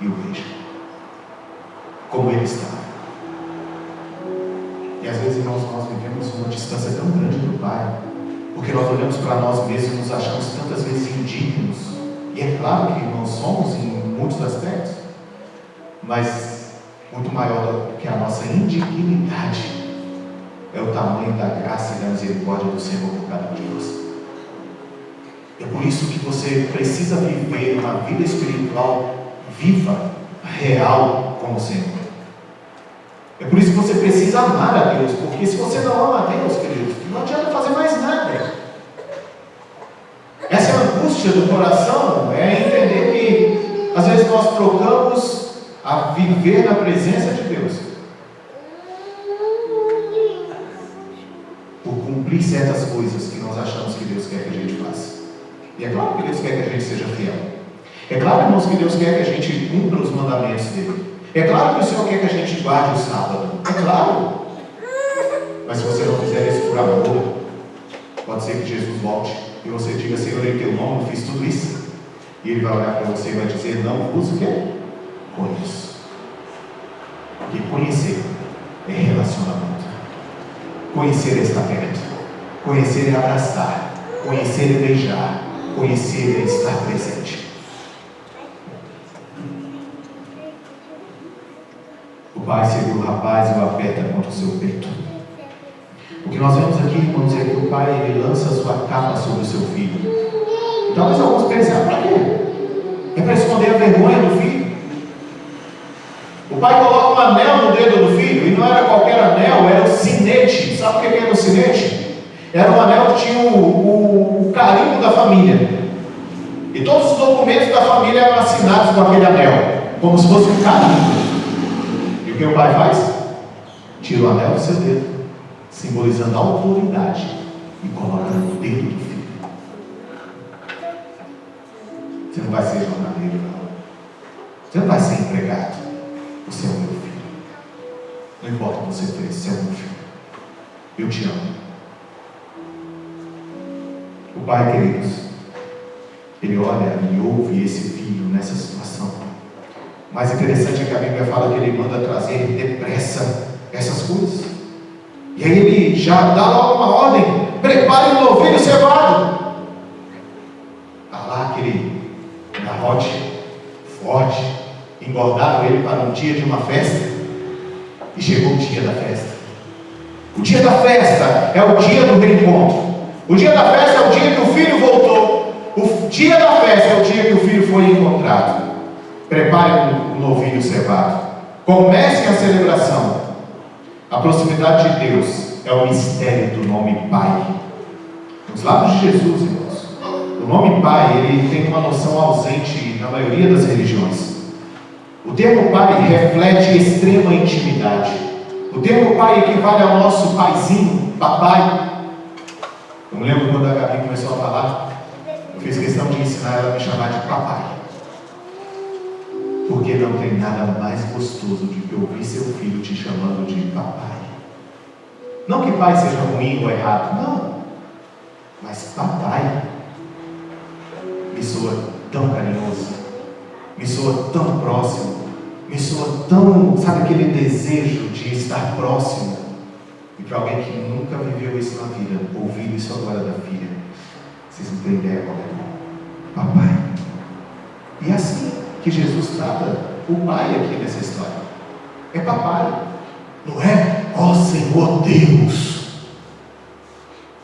e o beija, como ele estava. E às vezes, irmãos, nós vivemos uma distância tão grande do Pai, porque nós olhamos para nós mesmos e nos achamos tantas vezes indignos. E é claro que nós somos em muitos aspectos, mas muito maior do que a nossa indignidade é o tamanho da graça e da misericórdia do Senhor por cada um de nós. É por isso que você precisa viver uma vida espiritual viva, real com o Senhor. É por isso que você precisa amar a Deus, porque se você não ama a Deus, queridos, não adianta fazer mais nada. Essa é a angústia do coração, é entender que às vezes nós trocamos a viver na presença de Deus por cumprir certas coisas que nós achamos que Deus quer que a gente faça. E é claro que Deus quer que a gente seja fiel. É claro, irmãos, que Deus quer que a gente cumpra os mandamentos dele. É claro que o Senhor quer que a gente guarde o sábado. É claro. Mas se você não fizer isso por amor, pode ser que Jesus volte e você diga: Senhor, em teu nome eu fiz tudo isso. E ele vai olhar para você e vai dizer: não vos o quê? Conheço. Porque conhecer é relacionamento. Conhecer é estar perto. Conhecer é abraçar. Conhecer é beijar. Conhecer é estar presente. O pai segura o rapaz e o aperta contra o seu peito. O que nós vemos aqui, irmãos, é que o pai ele lança a sua capa sobre o seu filho. E talvez alguns pensem: para quê? É para esconder a vergonha do filho. O pai coloca um anel no dedo do filho, e não era qualquer anel, era o sinete. Sabe o que era o sinete? Era um anel que tinha o carimbo da família. E todos os documentos da família eram assinados com aquele anel, como se fosse um carimbo. E o que o pai faz? Tira o anel do seu dedo, simbolizando a autoridade, e coloca no dedo do filho. Você não vai ser jornaleiro, não. Você não vai ser empregado. Você é o meu filho. Não importa o que você fez, você é o meu filho. Eu te amo. O pai, queridos, ele olha e ouve esse filho nessa situação. O mais interessante é que a Bíblia fala que ele manda trazer depressa essas coisas. E aí ele já dá logo uma ordem: prepare um novilho cevado. Está lá aquele garrote forte. Engordaram ele para um dia de uma festa. E chegou o dia da festa. O dia da festa é o dia do reencontro. O dia da festa é o dia que o filho voltou. O dia da festa é o dia que o filho foi encontrado. Prepare um novilho cevado. Comecem a celebração. A proximidade de Deus é o mistério do nome Pai. Nos lábios de Jesus, irmãos, o nome Pai ele tem uma noção ausente na maioria das religiões. O termo Pai reflete extrema intimidade. O termo Pai equivale ao nosso paizinho, papai. Eu me lembro quando a Gabi começou a falar, eu fiz questão de ensinar ela a me chamar de papai. Porque não tem nada mais gostoso do que ouvir seu filho te chamando de papai. Não que pai seja ruim ou errado, não. Mas papai me soa tão carinhoso, me soa tão próximo, me soa tão, sabe, aquele desejo de estar próximo. E para alguém que nunca viveu isso na vida, ouvindo isso agora da filha, vocês não têm ideia qual é? Papai. E é assim que Jesus trata o pai aqui nessa história. É papai. Não é, ó Senhor Deus.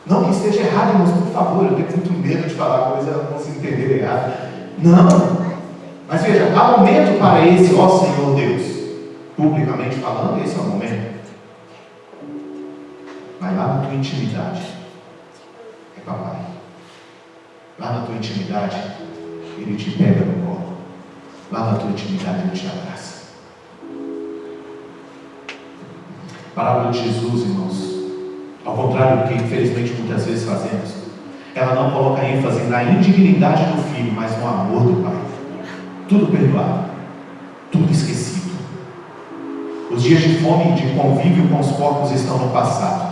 Não que esteja errado, irmãos, por favor, eu tenho muito medo de falar coisa, não se entender errado. Não. Mas veja, há momento para esse, ó Senhor Deus. Publicamente falando, esse é o momento. Mas lá na tua intimidade, é papai. Lá na tua intimidade, ele te pega no colo. Lá na tua intimidade, ele te abraça. A parábola de Jesus, irmãos, ao contrário do que infelizmente muitas vezes fazemos, ela não coloca ênfase na indignidade do filho, mas no amor do pai. Tudo perdoado, tudo esquecido. Os dias de fome e de convívio com os porcos estão no passado.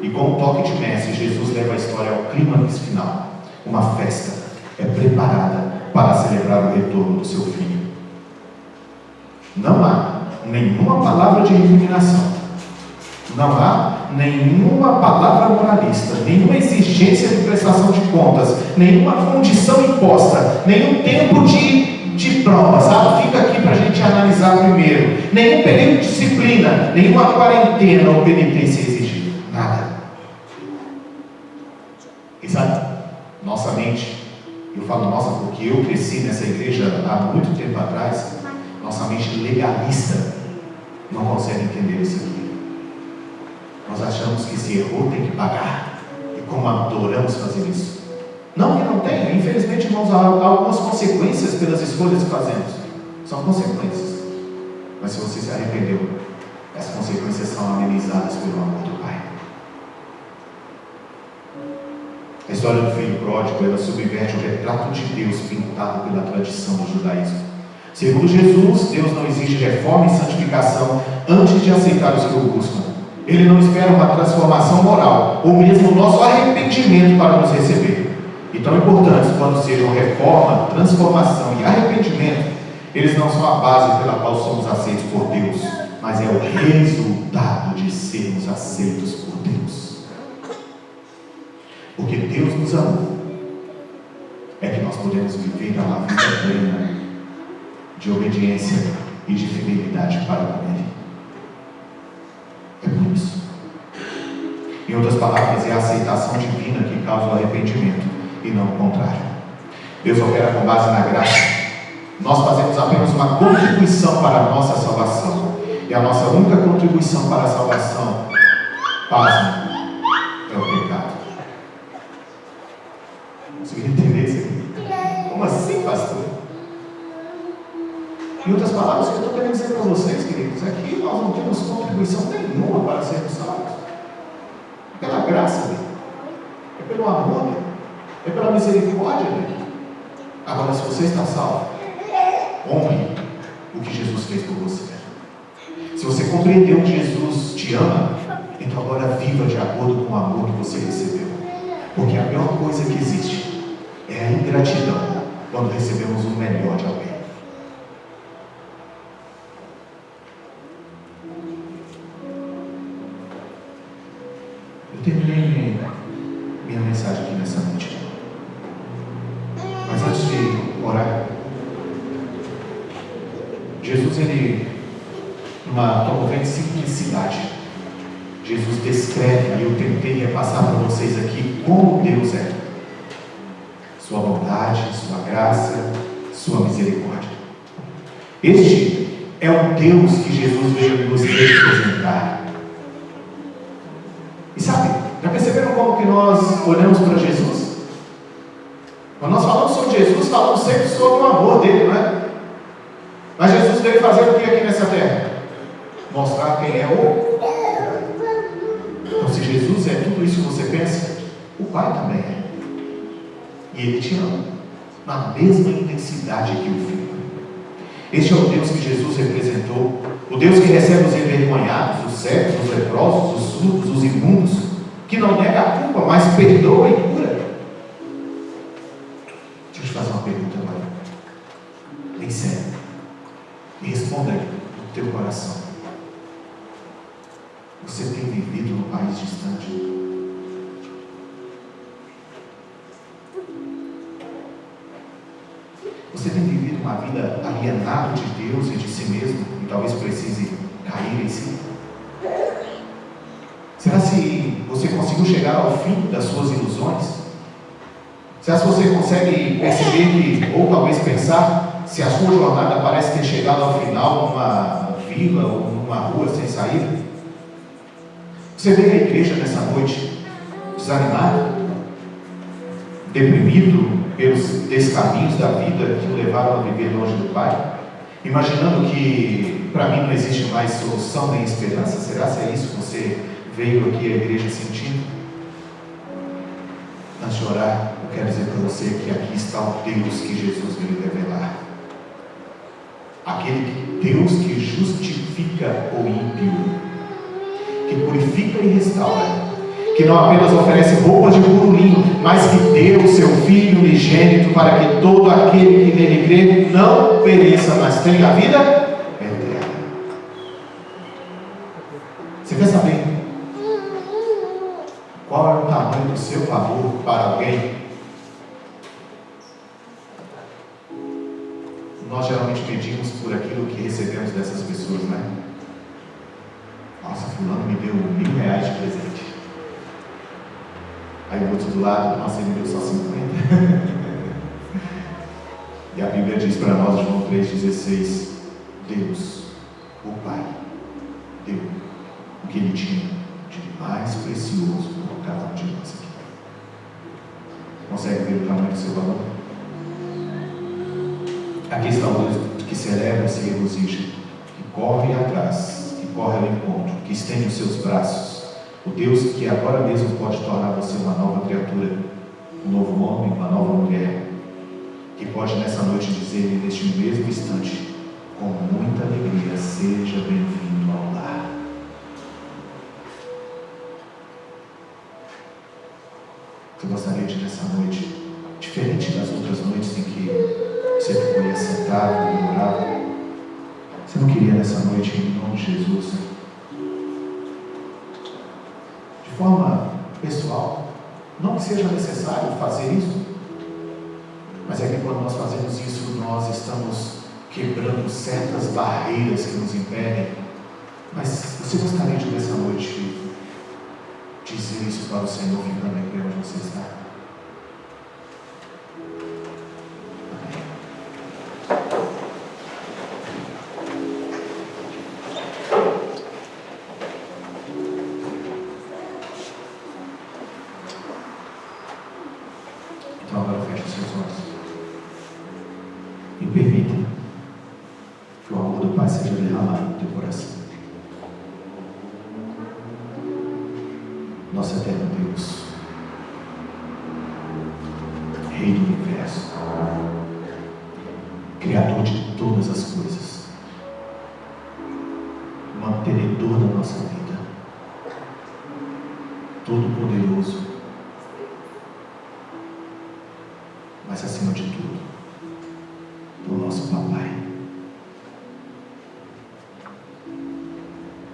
E com o toque de mestre, Jesus leva a história ao clímax final. Uma festa é preparada para celebrar o retorno do seu filho. Não há nenhuma palavra de recriminação, não há nenhuma palavra moralista, nenhuma exigência de prestação de contas, nenhuma condição imposta, nenhum tempo de prova, sabe? Fica aqui para a gente analisar primeiro, nenhum período de disciplina, nenhuma quarentena ou penitência exigida, nada. E sabe, nossa mente, eu falo nossa porque eu cresci nessa igreja há muito tempo atrás, nossa mente legalista não consegue entender isso aqui. Nós achamos que se errou tem que pagar, e como adoramos fazer isso. Não que não tenha, infelizmente, irmãos, há algumas consequências pelas escolhas que fazemos, são consequências, mas se você se arrependeu, as consequências são amenizadas pelo amor do Pai. A história do filho pródigo, ela subverte o retrato de Deus pintado pela tradição do judaísmo. Segundo Jesus, Deus não exige reforma e santificação antes de aceitar os que o buscam. Ele não espera uma transformação moral, ou mesmo o nosso arrependimento para nos receber. E tão importantes quando sejam reforma, transformação e arrependimento, eles não são a base pela qual somos aceitos por Deus, mas é o resultado de sermos aceitos por Deus. Porque Deus nos amou, é que nós podemos viver uma vida plena de obediência e de fidelidade para com Ele. É por isso. Em outras palavras, é a aceitação divina que causa o arrependimento e não o contrário. Deus opera com base na graça. Nós fazemos apenas uma contribuição para a nossa salvação. E a nossa única contribuição para a salvação, pasme, é o pecado. Conseguiram entender isso aqui? Como assim, pastor? Em outras palavras, o que eu estou querendo dizer para vocês, queridos, é que nós não temos contribuição nenhuma para sermos salvos. É pela graça dele, é pelo amor dele, é pela misericórdia dele. Agora, se você está salvo, honre o que Jesus fez por você. Se você compreendeu que Jesus te ama, então agora viva de acordo com o amor que você recebeu. Porque a pior coisa que existe é a ingratidão quando recebemos o melhor de alguém. Terminei minha mensagem aqui nessa noite. Mas antes de orar, Jesus, ele, numa comovente simplicidade, Jesus descreve, e eu tentei repassar para vocês aqui como Deus é. Sua bondade, sua graça, sua misericórdia. Este é o Deus que Jesus veio nos representar. E sabe, já perceberam como que nós olhamos para Jesus? Quando nós falamos sobre Jesus, falamos sempre sobre o amor dele, não é? Mas Jesus veio fazer o que aqui nessa terra? Mostrar quem é o... Então, se Jesus é tudo isso que você pensa, o Pai também é. E Ele te ama, na mesma intensidade que o Filho. Este é o Deus que Jesus representou, o Deus que recebe os envergonhados, os cegos, os leprosos, os surdos, os imundos, que não nega a culpa, mas perdoa e cura. Deixa eu te fazer uma pergunta agora, bem sério, e responda aí no teu coração. Você tem vivido num país distante? Você tem vivido uma vida alienada de Deus e de si mesmo, e talvez precise cair em si? Será se você conseguiu chegar ao fim das suas ilusões? Será se você consegue perceber que, ou talvez pensar, se a sua jornada parece ter chegado ao final numa vila ou numa rua sem saída? Você veio à igreja nessa noite desanimado, deprimido pelos descaminhos da vida que o levaram a viver longe do Pai, imaginando que para mim não existe mais solução nem esperança? Será se é isso que você veio aqui à igreja sentindo? Antes de orar, eu quero dizer para você que aqui está o Deus que Jesus veio revelar. Aquele Deus que justifica o ímpio, que purifica e restaura, que não apenas oferece roupas de burburinho, mas que deu o seu Filho unigênito para que todo aquele que nele crê não pereça, mas tenha a vida eterna. pedimos por aquilo que recebemos dessas pessoas, né? Nossa, fulano me deu R$1.000 de presente. Aí o outro do lado, nossa, ele me deu só 50. E a Bíblia diz para nós, João 3,16, Deus, o Pai, deu o que Ele tinha de mais precioso por cada um de nós aqui. Consegue ver o tamanho do seu valor? Aqui está o Deus que celebra, se regozija, que corre atrás, que corre ao encontro, que estende os seus braços. O Deus que agora mesmo pode tornar você uma nova criatura, um novo homem, uma nova mulher, que pode nessa noite dizer neste mesmo instante, com muita alegria, seja bem-vindo ao lar. Eu gostaria de nessa noite, diferente das outras noites em que você ficou ali sentado e orava, você não queria nessa noite, em nome de Jesus, de forma pessoal, não que seja necessário fazer isso, mas é que quando nós fazemos isso, nós estamos quebrando certas barreiras que nos impedem. Mas você gostaria de nessa noite dizer isso para o Senhor, ficando aqui onde você está? Então agora feche os seus olhos. E permita que o amor do Pai seja derramado no teu coração. Nosso eterno Deus, Rei do Universo, Criador de todas as coisas, mantenedor da nossa vida, Todo-Poderoso, mas acima de tudo, o nosso Papai.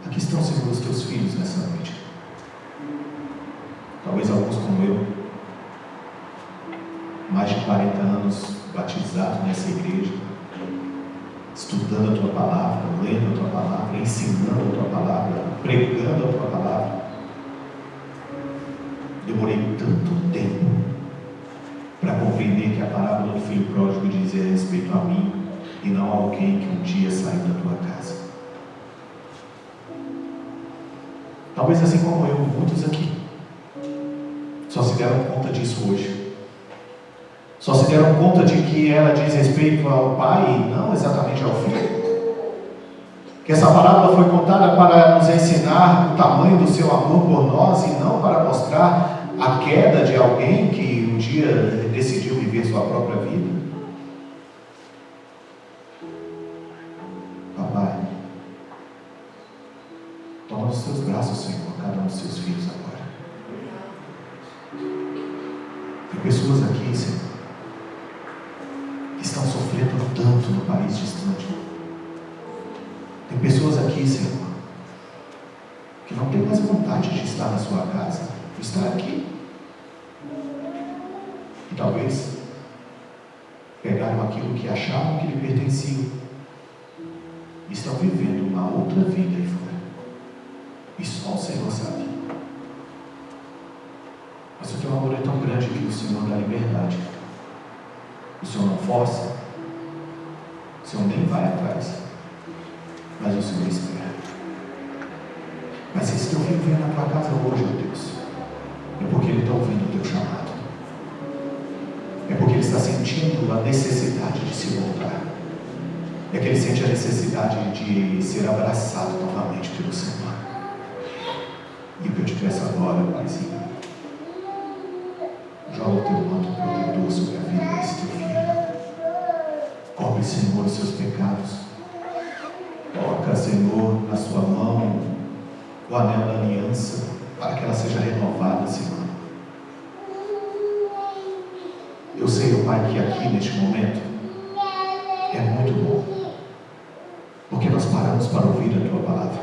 Aqui estão, Senhor, os teus filhos nessa noite. Talvez alguns como eu, mais de 40 anos batizados nessa igreja, estudando a tua palavra, lendo a tua palavra, ensinando a tua palavra, pregando a tua palavra. Demorei tanto tempo para compreender que a parábola do filho pródigo dizia respeito a mim e não a alguém que um dia saiu da tua casa. Talvez assim como eu, muitos aqui só se deram conta disso hoje. Só se deram conta de que ela diz respeito ao Pai e não exatamente ao Filho. Que essa parábola foi contada para nos ensinar o tamanho do seu amor por nós e não para mostrar a queda de alguém que um dia decidiu viver sua própria vida. Papai, toma nos teus braços, Senhor, cada um dos seus filhos agora. Tem pessoas aqui, Senhor, que estão sofrendo tanto no país distante. Tem pessoas aqui, Senhor, que não tem mais vontade de estar na sua casa, de estar aqui. E talvez pegaram aquilo que achavam que lhe pertencia e estão vivendo uma outra vida aí fora. E só o Senhor sabe. Mas o teu amor é tão grande que o Senhor dá liberdade. O Senhor não força, o Senhor nem vai atrás, mas o Senhor espera. Mas se esse teu filho vier na tua casa hoje, ó Deus, é porque ele está ouvindo o teu chamado. É porque ele está sentindo a necessidade de se voltar. É que ele sente a necessidade de ser abraçado novamente pelo Senhor. E o que eu te peço agora, Paizinho, joga o teu manto protetor sobre a vida desse teu filho. Cobre, Senhor, os seus pecados. Coloca, Senhor, na sua mão o anel da aliança, para que ela seja renovada, Senhor. Eu sei, ó Pai, que aqui neste momento é muito bom, porque nós paramos para ouvir a tua palavra.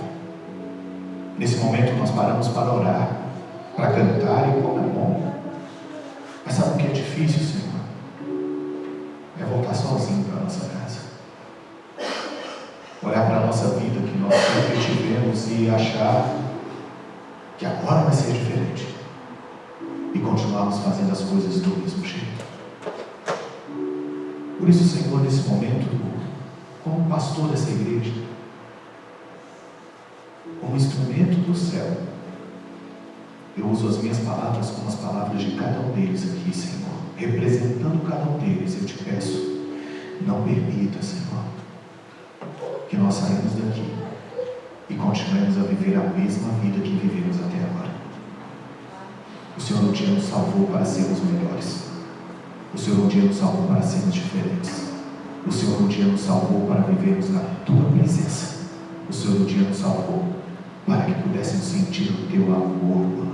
Nesse momento nós paramos para orar, para cantar, e como é bom. Mas sabe o que é difícil, Senhor? É voltar sozinho para a nossa casa. olhar para a nossa vida que nós sempre tivemos e achar que agora vai ser diferente e continuarmos fazendo as coisas do mesmo jeito. Por isso, Senhor, nesse momento, como pastor dessa igreja, como instrumento do céu, eu uso as minhas palavras como as palavras de cada um deles aqui, Senhor. Representando cada um deles, eu te peço, não permita, Senhor, que nós saímos daqui e continuemos a viver a mesma vida que vivemos até agora. O Senhor um dia nos salvou para sermos melhores. O Senhor um dia nos salvou para sermos diferentes. O Senhor um dia nos salvou para vivermos na Tua presença. O Senhor um dia nos salvou para que pudéssemos sentir o Teu amor